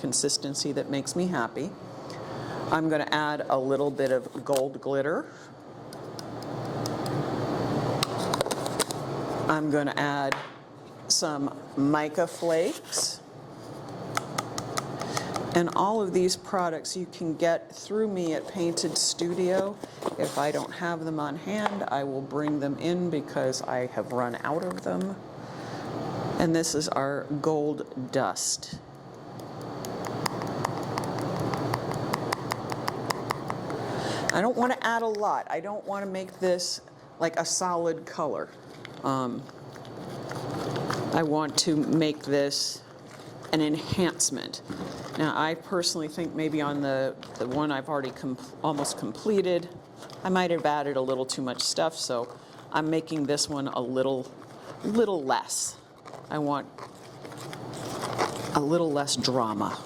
consistency that makes me happy. I'm going to add a little bit of gold glitter. I'm going to add some mica flakes. And all of these products you can get through me at Painted Studio. If I don't have them on hand, I will bring them in because I have run out of them. And this is our gold dust. I don't want to add a lot. I don't want to make this like a solid color. I want to make this an enhancement. Now, I personally think maybe on the one I've already almost completed, I might have added a little too much stuff, so I'm making this one a little less. I want a little less drama.